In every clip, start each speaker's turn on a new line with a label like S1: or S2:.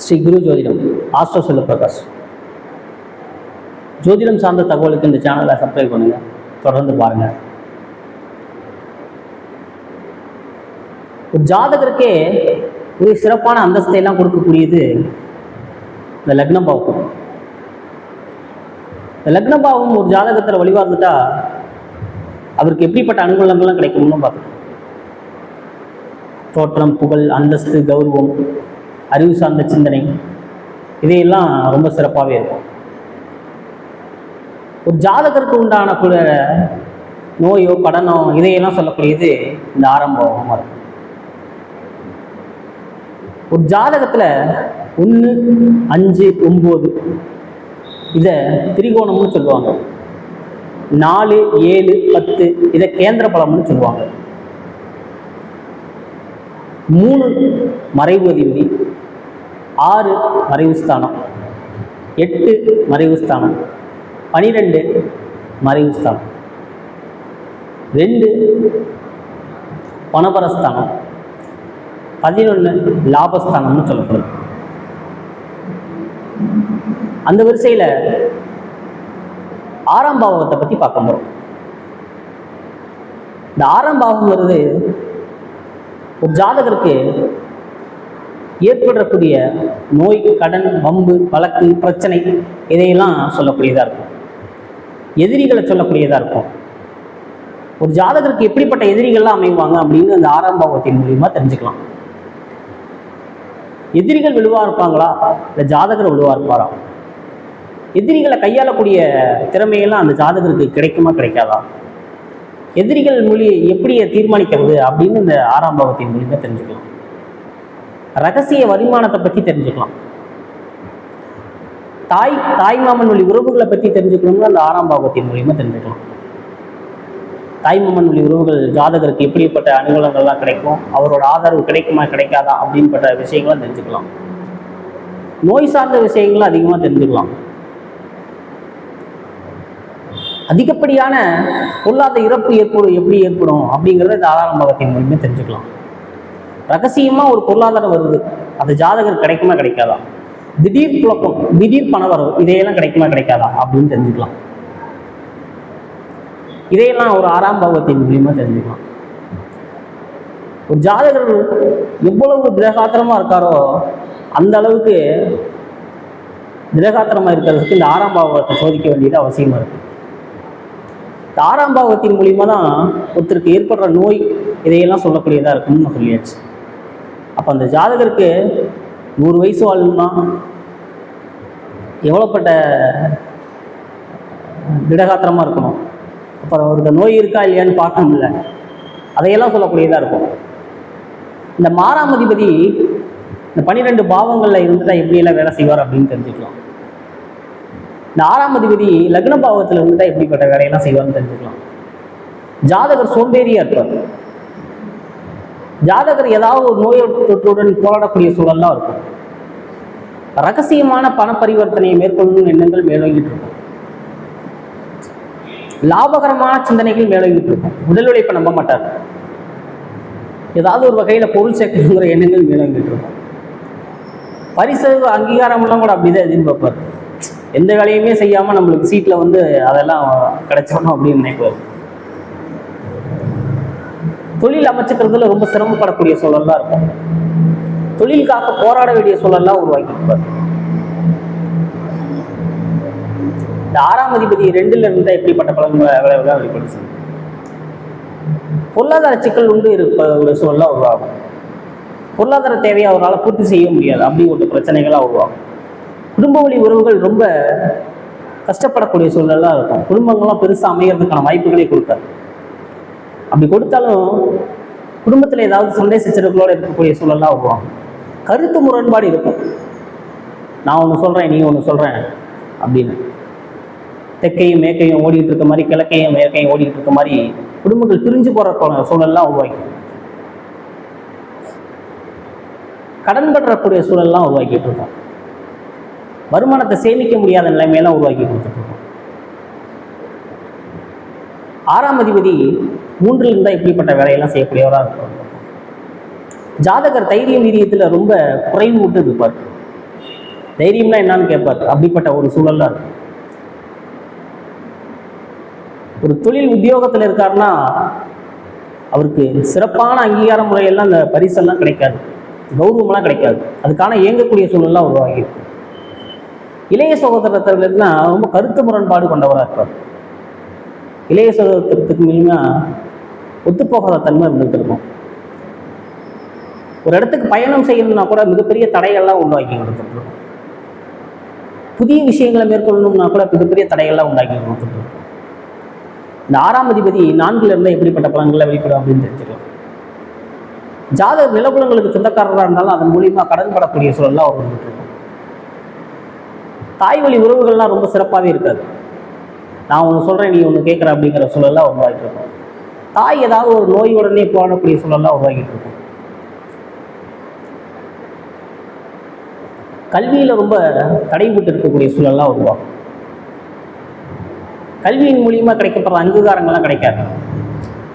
S1: ஸ்ரீ குரு ஜோதிடம் ஆஸ்ட்ரோ செல்வபிரகாஷ். ஜோதிடம் சார்ந்த தகவலுக்கு இந்த சேனலை சப்ஸ்கிரைப் பண்ணுங்க, தொடர்ந்து பாருங்க. ஒரு ஜாதகருக்கே ஒரு சிறப்பான அந்தஸ்தை எல்லாம் கொடுக்கக்கூடியது இந்த லக்னபாவம். இந்த லக்னபாவம் ஒரு ஜாதகத்தில் வழிவார்ந்துட்டா அவருக்கு எப்படிப்பட்ட அனுகூலங்கள்லாம் கிடைக்கும்னு பார்க்கணும். தோற்றம், புகழ், அந்தஸ்து, கௌரவம், அறிவு சார்ந்த சிந்தனை, இதையெல்லாம் ரொம்ப சிறப்பாகவே இருக்கும். ஒரு ஜாதகருக்கு உண்டான நோயோ கடனோ இதையெல்லாம் சொல்லக்கூடியது இந்த ஆரம்பமாக இருக்கும். ஒரு ஜாதகத்தில் 1, 5, 9 இதை திரிகோணம்னு சொல்லுவாங்க. 4, 7, 10 இதை கேந்திர பலம்னு சொல்லுவாங்க. 3 மறைவு அதிபதி, 6 மறைவு ஸ்தானம், 8 மறைவு ஸ்தானம், 12 மறைவு ஸ்தானம், 2 பணபரஸ்தானம், 11 லாபஸ்தானம்னு சொல்லப்படுது. அந்த வரிசையில் 6ஆம் பாவத்தை பற்றி பார்க்க போகிறோம். இந்த 6ஆம் பாவம் வருது ஒரு ஜாதகருக்கு ஏற்படக்கூடிய நோய், கடன், வம்பு, வழக்கு, பிரச்சனை இதையெல்லாம் சொல்லக்கூடியதாக இருக்கும். எதிரிகளை சொல்லக்கூடியதாக இருக்கும். ஒரு ஜாதகருக்கு எப்படிப்பட்ட எதிரிகள்லாம் அமைவாங்க அப்படின்னு அந்த 6ஆம் பாவத்தின் மூலியமா தெரிஞ்சுக்கலாம். எதிரிகள் வலுவா இருப்பாங்களா, இல்லை ஜாதகர் வலுவா இருப்பாரா? எதிரிகளை கையாளக்கூடிய திறமையெல்லாம் அந்த ஜாதகருக்கு கிடைக்குமா கிடைக்காதா? எதிரிகள் மொழி எப்படி தீர்மானிக்கிறது அப்படின்னு இந்த 6ஆம் பாவத்தின் மூலியமா தெரிஞ்சுக்கலாம். ரகசிய வருமானத்தை பற்றி தெரிஞ்சுக்கலாம். தாய்மாமன் வழி உறவுகளை பற்றி தெரிஞ்சுக்கணும்னு அந்த 6ஆம் பாவத்தின் மூலியமா தெரிஞ்சுக்கலாம். தாய்மாமன் வழி உறவுகள் ஜாதகருக்கு எப்படிப்பட்ட அனுகூலங்கள்லாம் கிடைக்கும், அவரோட ஆதரவு கிடைக்குமா கிடைக்காதா அப்படின்பட்ட விஷயங்களை தெரிஞ்சுக்கலாம். நோய் சார்ந்த விஷயங்களும் அதிகமாக தெரிஞ்சுக்கலாம். அதிகப்படியான பொருளாதார இறப்பு எப்படி ஏற்படும் அப்படிங்கிறத இந்த 6ஆம் பாவத்தின் மூலமே தெரிஞ்சுக்கலாம். ரகசியமா ஒரு பொருளாதாரம் வருது, அது ஜாதகர் கிடைக்குமா கிடைக்காதா? திடீர் புழக்கம், திடீர் பண வரவு இதையெல்லாம் கிடைக்குமா கிடைக்காதா அப்படின்னு தெரிஞ்சுக்கலாம். இதையெல்லாம் ஒரு 6ஆம் பாவத்தின் மூலியமா தெரிஞ்சுக்கலாம். ஒரு ஜாதகர் எவ்வளவு திரகாத்திரமா இருக்காரோ அந்த அளவுக்கு திரகாத்திரமா இருக்கிறதுக்கு இந்த 6ஆம் பாவத்தை சோதிக்க வேண்டியது அவசியமா இருக்கு. இந்த 6ஆம் பாவத்தின் மூலியமா தான் ஒருத்தருக்கு ஏற்படுற நோய் இதையெல்லாம் சொல்லக்கூடியதா இருக்குன்னு நான் சொல்லியாச்சு. அப்போ அந்த ஜாதகருக்கு 100 வயசு வாழணும்னா எவ்வளோப்பட்ட திடகாத்திரமா இருக்கணும், அப்புறம் அவருக்கு நோய் இருக்கா இல்லையான்னு பார்க்கணும்ல, அதையெல்லாம் சொல்லக்கூடியதா இருக்கும். இந்த 6ஆம் அதிபதி இந்த 12 பாவங்களில் இருந்துட்டா எப்படியெல்லாம் வேலை செய்வார் அப்படின்னு தெரிஞ்சுக்கலாம். இந்த 6ஆம் அதிபதி லக்ன பாவத்தில் இருந்துட்டா எப்படிப்பட்ட வேலையெல்லாம் செய்வார்னு தெரிஞ்சுக்கலாம். ஜாதகர் சோம்பேறியா இருப்பார். ஜாதகர் ஏதாவது ஒரு நோய் தொற்றுடன் போராடக்கூடிய சூழல்லாம் இருக்கும். ரகசியமான பண பரிவர்த்தனையை மேற்கொள்ளும் எண்ணங்கள் மேலோங்கிட்டு இருக்கும். லாபகரமான சிந்தனைகள் மேலோங்கிட்டு இருக்கும். உடல் உழைப்பை நம்ப மாட்டார். ஏதாவது ஒரு வகையில பொருள் சேர்க்கணுங்கிற எண்ணங்கள் மேலோங்கிட்டு இருக்கும். பரிசு அங்கீகாரம்லாம் கூட அப்படிதான் எதிர்பார்ப்பார். எந்த வேலையுமே செய்யாம நம்மளுக்கு சீட்ல அதெல்லாம் கிடைச்சிடணும் அப்படின்னு நினைப்பார். தொழில் அமைச்சுக்கிறதுல ரொம்ப சிரமப்படக்கூடிய சூழல்லாம் இருக்கும். தொழிலுக்காக போராட வேண்டிய சூழல்லாம் உருவாக்கி இருப்பார். இந்த 6ஆம் அதிபதி 2ல் இருந்தா எப்படிப்பட்ட பலன்களை வெளிப்படுத்த பொருளாதார சிக்கல் ஒரு சூழல்லாம் உருவாகும். பொருளாதார தேவையை அவரால் பூர்த்தி செய்ய முடியாது, அப்படி ஒரு பிரச்சனைகளாக உருவாகும். குடும்ப வழி உறவுகள் ரொம்ப கஷ்டப்படக்கூடிய சூழல்லாம் இருக்கும். குடும்பங்கள்லாம் பெருசாக அமைகிறதுக்கான வாய்ப்புகளே கொடுக்காது. அப்படி கொடுத்தாலும் குடும்பத்தில் ஏதாவது சண்டை சச்சரவுகளோடு இருக்கக்கூடிய சூழல்லாம் உருவாகும். கருத்து முரண்பாடு இருக்கும். நான் ஒன்று சொல்கிறேன், நீ ஒன்று சொல்கிறேன் அப்படின்னு தெற்கையும் மேற்கையும் ஓடிக்கிட்டு இருக்க மாதிரி, கிழக்கையும் மேற்கையும் ஓடிக்கிட்டு இருக்க மாதிரி குடும்பங்கள் பிரிஞ்சு போகிற சூழல்லாம் உருவாக்கி, கடன் பற்றக்கூடிய சூழல்லாம் உருவாக்கிட்டு இருக்கோம். வருமானத்தை சேமிக்க முடியாத நிலைமையெல்லாம் உருவாக்கி கொடுத்துட்டு இருக்கோம். 6ஆம் அதிபதி 3ல் இருந்தால் இப்படிப்பட்ட வேலையெல்லாம் செய்யக்கூடியவராக இருக்கும். ஜாதகர் தைரியம் வீரியத்தில் ரொம்ப குறைவு விட்டு இருப்பார். தைரியம்னா என்னன்னு கேட்பார். அப்படிப்பட்ட ஒரு சூழல்ல இருக்கும். ஒரு தொழில் உத்தியோகத்தில் இருக்காருன்னா அவருக்கு சிறப்பான அங்கீகார முறையெல்லாம் அந்த பரிசெல்லாம் கிடைக்காது, கௌரவமெல்லாம் கிடைக்காது. அதுக்கான இயங்கக்கூடிய சூழல்லாம் உருவாகிடும். இளைய சகோதரத்தினா ரொம்ப கருத்து முரண்பாடு கொண்டவராக இருப்பார். இளைய சகோதரத்துக்கு மூலமா ஒத்துப்போகாத தன்மை இருந்துட்டு இருக்கும். ஒரு இடத்துக்கு பயணம் செய்யணும்னா கூட மிகப்பெரிய தடைகள்லாம் உண்டாக்கி கொடுத்துட்டு இருக்கும். புதிய விஷயங்களை மேற்கொள்ளணும்னா கூட மிகப்பெரிய தடைகள்லாம் உண்டாக்கி கொடுத்துட்டு இருக்கும். இந்த 6ஆம் அதிபதி 4ல் இருந்தால் எப்படிப்பட்ட பலன்களை வெளிப்படும் அப்படின்னு தெரிஞ்சுக்கலாம். ஜாதக நிலபுலங்களுக்கு சொந்தக்காரராக இருந்தாலும் அதன் மூலியமா கடன் படக்கூடிய சூழல்லாம் அவர் வந்துட்டு இருக்கும். தாய் வழி உறவுகள்லாம் ரொம்ப சிறப்பாகவே இருக்காது. நான் ஒன்று சொல்கிறேன், நீ ஒன்று கேட்குற அப்படிங்கிற சூழல்லாம் உருவாகிட்டு இருக்கும். தாய் ஏதாவது ஒரு நோயுடனே போடக்கூடிய சூழல்லாம் உருவாகிட்டு இருக்கும். கல்வியில் ரொம்ப தடைபட்டு இருக்கக்கூடிய சூழல்லாம் உருவாகும். கல்வியின் மூலியமாக கிடைக்கப்படுற அங்கீகாரங்கள்லாம் கிடைக்காது.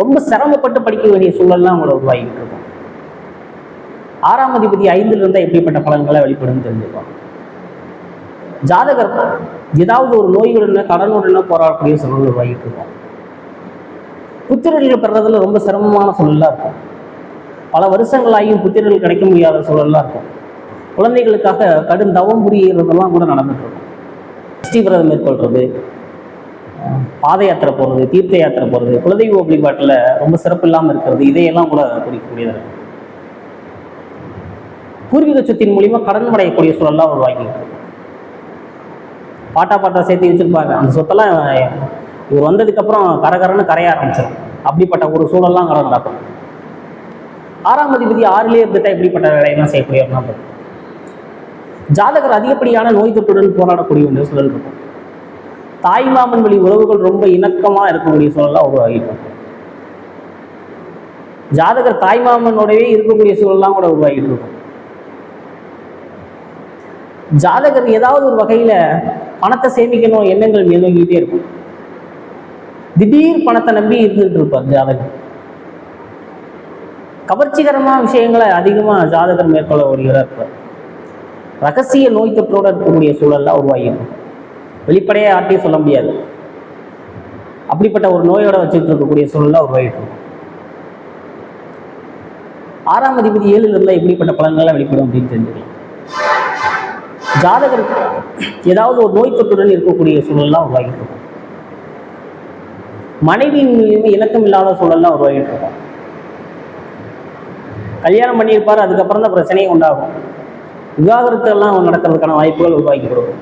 S1: ரொம்ப சிரமப்பட்டு படிக்க வேண்டிய சூழல்லாம் அவங்கள உருவாகிட்டு இருக்கும். 6ஆம் அதிபதி 5ல் இருந்தால் எப்படிப்பட்ட பலன்களை வெளிப்படும் தெரிஞ்சுக்கலாம். ஜாதகர் ஏதாவது ஒரு நோயுடனே கடனுடனே போராடக்கூடிய சூழல் உருவாகிட்டு இருக்கும். புத்திரர்கள் பெறதுல ரொம்ப சிரமமான சூழலாக இருக்கும். பல வருஷங்களாகியும் புத்திரர்கள் கிடைக்க முடியாத சூழலாக இருக்கும். குழந்தைகளுக்காக கடும் தவம் புரிகிறதெல்லாம் கூட நடந்துட்டு இருக்கும். ஸ்ரீவிரதம் மேற்கொள்றது, பாத யாத்திரை போகிறது, தீர்த்த யாத்திரை போகிறது, குலதெய்வ வழிபாட்டில் ரொம்ப சிறப்பு இல்லாமல் இருக்கிறது, இதையெல்லாம் கூட குறிக்கக்கூடியது. பூர்வீக சொத்தின் மூலியமா கடன் அடையக்கூடிய சூழல்லாம் உருவாக்கிட்டு இருக்கும். பாட்டா சேர்த்து வச்சிருப்பாங்க. அந்த சொத்தெல்லாம் இவர் வந்ததுக்கப்புறம் கரகரன்னு கரைய ஆரம்பிச்சிடும். அப்படிப்பட்ட ஒரு சூழல்லாம் கடன் நடக்கும். 6ஆம் அதிபதி 6லே இருந்துட்டா எப்படிப்பட்ட வேலையெல்லாம் செய்யக்கூடிய ஜாதகர் அதிகப்படியான நோய் தொற்றுடன் போராடக்கூடிய ஒரு சூழல் இருக்கும். தாய்மாமன் வழி உறவுகள் ரொம்ப இணக்கமாக இருக்கக்கூடிய சூழலாம் உருவாகிட்டு இருக்கும். ஜாதகர் தாய்மாமனோடவே இருக்கக்கூடிய சூழல்லாம் கூட உருவாகிட்டு இருக்கும். ஜாதகர் ஏதாவது ஒரு வகையில பணத்தை சேமிக்கணும் எண்ணங்கள் மேலோங்கிட்டே இருக்கும். திடீர் பணத்தை நம்பி இருந்துட்டு இருப்பார் ஜாதகர். கவர்ச்சிகரமான விஷயங்களை அதிகமா ஜாதகர் மேற்கொள்ள வருகிறார் இருப்பார். ரகசிய நோய் தொற்றோடு இருக்கக்கூடிய சூழல்லாம் உருவாகிடும். வெளிப்படையா யார்ட்டையும் சொல்ல முடியாது. அப்படிப்பட்ட ஒரு நோயோட வச்சுட்டு இருக்கக்கூடிய சூழல்லாம் உருவாகிட்டு இருக்கும். 6ஆம் அதிபதி 7ல் இருந்தால் எப்படிப்பட்ட பலன்கள்லாம் வெளிப்படும் அப்படின்னு தெரிஞ்சுக்கலாம். ஜாதகர் ஏதாவது ஒரு நோய் தொற்றுடன் இருக்கக்கூடிய சூழல்லாம் உருவாகிட்டு இருக்கும். மனைவியின் மூலியமே இணக்கம் இல்லாத சூழல்லாம் உருவாகிட்டு இருக்கும். கல்யாணம் பண்ணியிருப்பார், அதுக்கப்புறம் தான் பிரச்சனையே உண்டாகும். விவாகரத்து எல்லாம் நடக்கிறதுக்கான வாய்ப்புகள் உருவாக்கி கொடுக்கும்.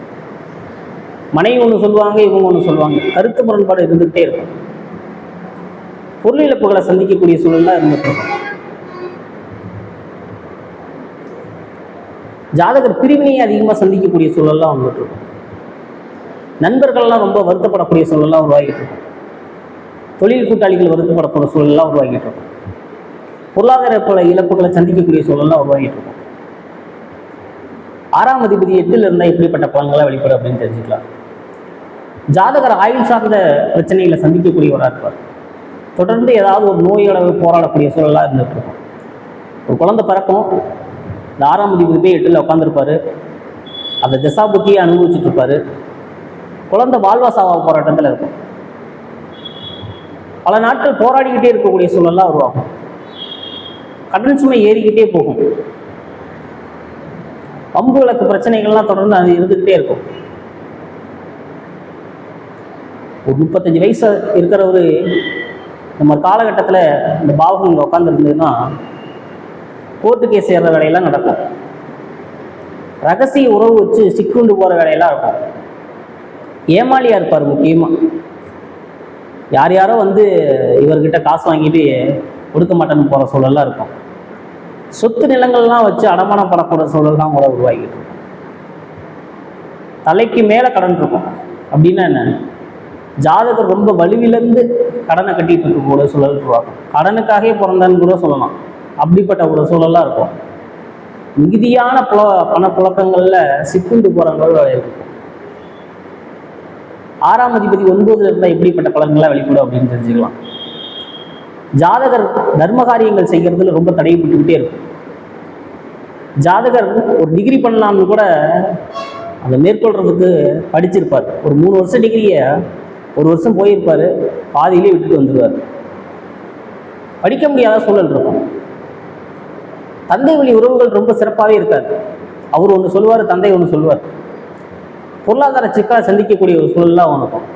S1: மனைவி ஒன்று சொல்லுவாங்க, இவங்க ஒன்று சொல்லுவாங்க. கருத்து முரண்பாடு இருந்துகிட்டே இருக்கும். பொருள் இழப்புகளை சந்திக்கக்கூடிய சூழல்லாம் இருந்துட்டு இருக்கும். ஜாதகர் பிரிவினையை அதிகமாக சந்திக்கக்கூடிய சூழல்லாம் வந்துட்டு இருக்கும். நண்பர்கள்லாம் ரொம்ப வருத்தப்படக்கூடிய சூழல்லாம் உருவாகிட்டு இருக்கும். தொழில் கூட்டாளிகள் வருத்தப்படக்கூடிய சூழல்லாம் உருவாகிட்டு இருக்கும். பொருளாதார இழப்புகளை சந்திக்கக்கூடிய சூழல்லாம் உருவாகிட்டு இருக்கும். 6ஆம் அதிபதி 8ல் இருந்தால் எப்படிப்பட்ட பலன்களை வெளிப்படும் அப்படின்னு தெரிஞ்சுக்கலாம். ஜாதகர் ஆயுள் சார்ந்த பிரச்சனைகளை சந்திக்கக்கூடியவராக இருப்பார். தொடர்ந்து ஏதாவது ஒரு நோயோட போராடக்கூடிய சூழலாக இருந்துட்டு இருக்கும். ஒரு குழந்தை பிறக்கும், இந்த 6ஆம் அதிபதி போய் 8ல் உட்காந்துருப்பாரு. அந்த தசாபுத்தியை அனுபவிச்சுட்டு இருப்பாரு. குழந்தை வாழ்வா சாவா போராட்டத்தில் இருக்கும். பல நாட்கள் போராடிக்கிட்டே இருக்கக்கூடிய சூழல்லாம் உருவாகும். கடன் சுமை ஏறிக்கிட்டே போகும். பம்பு விளக்கு பிரச்சனைகள்லாம் தொடர்ந்து அது இருந்துகிட்டே இருக்கும். ஒரு 35 வயசு இருக்கிறவரு நம்ம காலகட்டத்தில் இந்த பாவகங்கள் உட்காந்துருந்ததுன்னா கோர்ட்டு கேஸ் சேர்ற வேலையெல்லாம் நடக்கும். ரகசிய உறவு வச்சு சிக்குண்டு போகிற வேலையெல்லாம் இருக்கும். ஏமாளியாக இருப்பார். முக்கியமாக யார் யாரோ வந்து இவர்கிட்ட காசு வாங்கிட்டு கொடுக்க மாட்டேன்னு போகிற சூழல்லாம் இருக்கும். சொத்து நிலங்கள்லாம் வச்சு அடமானம் படக்கூடிய சூழல்லாம் கூட உருவாகிட்டு இருக்கும். தலைக்கு மேலே கடன் இருக்கும். அப்படின்னா என்ன, ஜாதகர் ரொம்ப வலுவிழந்து கடனை கட்டிட்டு இருக்கக்கூடிய சூழல் உருவாகும். கடனுக்காகவே பிறந்தான்னு கூட சொல்லலாம். அப்படிப்பட்ட ஒரு சூழல்லாம் இருக்கும். மிகுதியான பணப்புழக்கங்கள்ல சிக்குண்டு போறவங்க இருக்கும். 6ஆம் அதிபதி 9ல் இருந்தால் எப்படிப்பட்ட பலன்கள்லாம் வெளிப்படும் அப்படின்னு தெரிஞ்சுக்கலாம். ஜாதகர் தர்ம காரியங்கள் செய்கிறதுல ரொம்ப தடைப்பட்டுக்கிட்டே இருக்கும். ஜாதகர் ஒரு டிகிரி பண்ணலாம்னு கூட அதை மேற்கொள்றதுக்கு படிச்சிருப்பார். ஒரு 3 வருஷம் டிகிரியை 1 வருஷம் போயிருப்பார், பாதியிலே விட்டுட்டு வந்துடுவார். படிக்க முடியாத சூழல் இருக்கும். தந்தை வழி உறவுகள் ரொம்ப சிறப்பாகவே இருக்காது. அவர் ஒன்று சொல்லுவார், தந்தை ஒன்று சொல்லுவார். பொருளாதார சிக்கலை சந்திக்கக்கூடிய ஒரு சூழலாக இருக்கும்.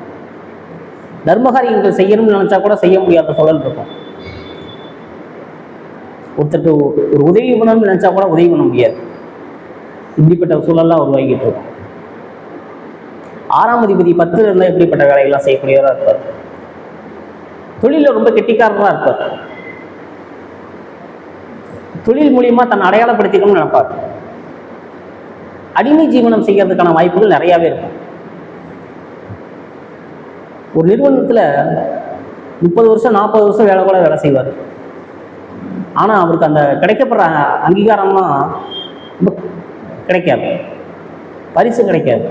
S1: தர்மகாரியங்கள் செய்யணும்னு நினைச்சா கூட செய்ய முடியாத சூழல் இருக்கும். ஒருத்தருக்கு ஒரு உதவி பண்ணணும்னு நினைச்சா கூட உதவி பண்ண முடியாது. இப்படிப்பட்ட சூழல்லாம் உருவாகிட்டு இருக்கும். 6ஆம் அதிபதி 10ல் இருந்தால் எப்படிப்பட்ட வேலைகள்லாம் செய்யக்கூடியவராக இருப்பார். தொழிலில் ரொம்ப கெட்டிக்காரராக இருப்பார். தொழில் மூலியமா தன்னை அடையாளப்படுத்திக்கணும்னு நினைப்பார். அடிமை ஜீவனம் செய்யறதுக்கான வாய்ப்புகள் நிறையாவே இருக்கும். ஒரு நிறுவனத்தில் 30 வருஷம் 40 வருஷம் வேலை செய்வார். ஆனால் அவருக்கு அந்த கிடைக்கப்படுற அங்கீகாரம்லாம் ரொம்ப கிடைக்காது, பரிசு கிடைக்காது.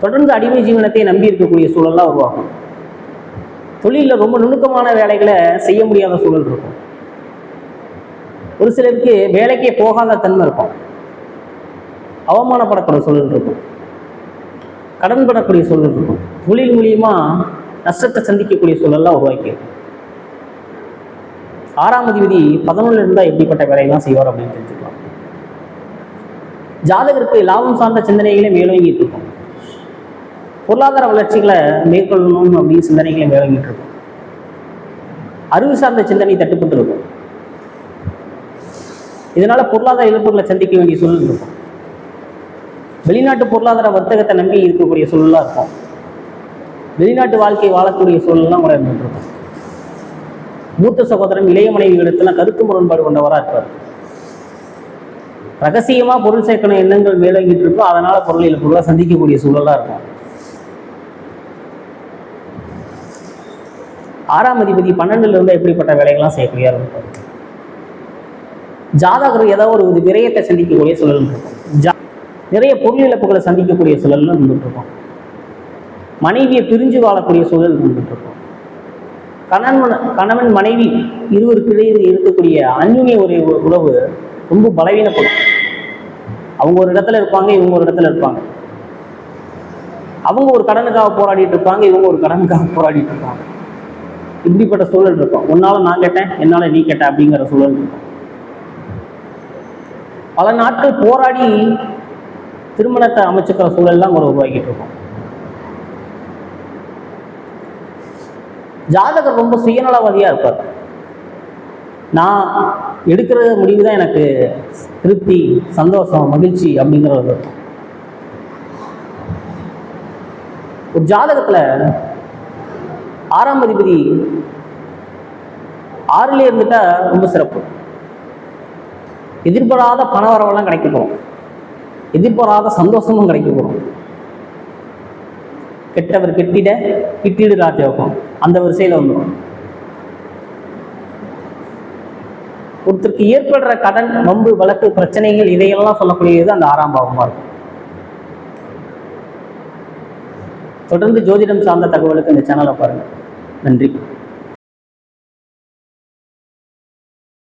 S1: தொடர்ந்து அடிமை ஜீவனத்தை நம்பி இருக்கக்கூடிய சூழல்லாம் உருவாகும். தொழிலில் ரொம்ப நுணுக்கமான வேலைகளை செய்ய முடியாத சூழல் இருக்கும். ஒரு சிலருக்கு வேலைக்கே போகாத தன்மை இருக்கும். அவமானப்படக்கூடிய சூழல் இருக்கும். கடன் படக்கூடிய சூழல் இருக்கும். தொழில் மூலியமா நஷ்டத்தை சந்திக்கக்கூடிய சூழல்லாம் உருவாக்கி. 6ஆம் அதிபதி 11ல் இருந்தால் எப்படிப்பட்ட வேலைகள்லாம் செய்வார் அப்படின்னு தெரிஞ்சுக்கலாம். ஜாதகருக்கு லாபம் சார்ந்த சிந்தனைகளே மேலோங்கிட்டு இருக்கும். பொருளாதார வளர்ச்சிகளை மேற்கொள்ளணும் அப்படின்னு சிந்தனைகளை மேலோங்கிட்டு இருக்கும். அறிவு சார்ந்த சிந்தனை தட்டுப்பட்டு இருக்கும். இதனால பொருளாதார இழப்புகளை சந்திக்க வேண்டிய சூழல் இருக்கும். வெளிநாட்டு பொருளாதார வர்த்தகத்தை நம்பி இருக்கக்கூடிய சூழலாக இருக்கும். வெளிநாட்டு வாழ்க்கை வாழக்கூடிய சூழல்லாம் கூட இருந்துட்டு இருக்கும். மூத்த சகோதரன் இளைய மனைவிகளிடத்துல கருத்து முரண்பாடு கொண்டவராக இருப்பார். ரகசியமா பொருள் சேர்க்கணும் எண்ணங்கள் மேலோங்கிட்டு இருக்கும். அதனால பொருள் இழப்புகளை சந்திக்கக்கூடிய சூழலா இருக்கும். 6ஆம் அதிபதி 12ல் இருந்தால் எப்படிப்பட்ட வேலைகள்லாம் செய்யக்கூடிய இருப்பார். ஜாதகர் ஏதாவது ஒரு விரயத்தை சந்திக்கக்கூடிய சூழல் இருக்கும். நிறைய பொருள் இழப்புகளை சந்திக்கக்கூடிய சூழல்ல இருந்துட்டு இருக்கும். மனைவியை பிரிஞ்சு வாழக்கூடிய சூழல் இருந்துட்டு இருக்கும். கணவன் மனைவி இருவருக்கு இடையே இருக்கக்கூடிய அந்யுன்ய ஒரு உறவு ரொம்ப பலவீனப்படும். அவங்க ஒரு இடத்துல இருப்பாங்க, இவங்க ஒரு இடத்துல இருப்பாங்க. அவங்க ஒரு கடனுக்காக போராடிட்டு இருப்பாங்க, இவங்க ஒரு கடனுக்காக போராடிட்டு இருப்பாங்க. இப்படிப்பட்ட சூழல் இருக்கும். உன்னால நான் கேட்டேன், என்னால நீ கேட்ட அப்படிங்கிற சூழல் இருக்கும். பல நாட்கள் போராடி திருமணத்தை அமைச்சுக்கிற சூழல்லாம் கூட உருவாக்கிட்டு இருக்கும். ஜாதகர் ரொம்ப சுயநலவாதியா இருப்பார். நான் எடுக்கிற முடிவு தான் எனக்கு திருப்தி, சந்தோஷம், மகிழ்ச்சி அப்படிங்கிறது. ஒரு ஜாதகத்துல 6ஆம் அதிபதி 6லே இருந்துட்டா ரொம்ப சிறப்பு. எதிர்பாராத பண வரவெல்லாம் கிடைக்க போறோம். எதிர்பாராத சந்தோஷமும் கிடைக்க போறோம். கெட்டவர் கெட்டிட கிட்டிடு ராஜயோகம் அந்த வரிசையில வந்துடும். ஒருத்தருக்கு ஏற்படுற கடன், வம்பு, வழக்கு, பிரச்சனைகள் இதையெல்லாம் சொல்லக்கூடியது அந்த 6ஆம் பாவமா இருக்கும். தொடர்ந்து ஜோதிடம் சார்ந்த தகவலுக்கு இந்த சேனலை பாருங்க. நன்றி.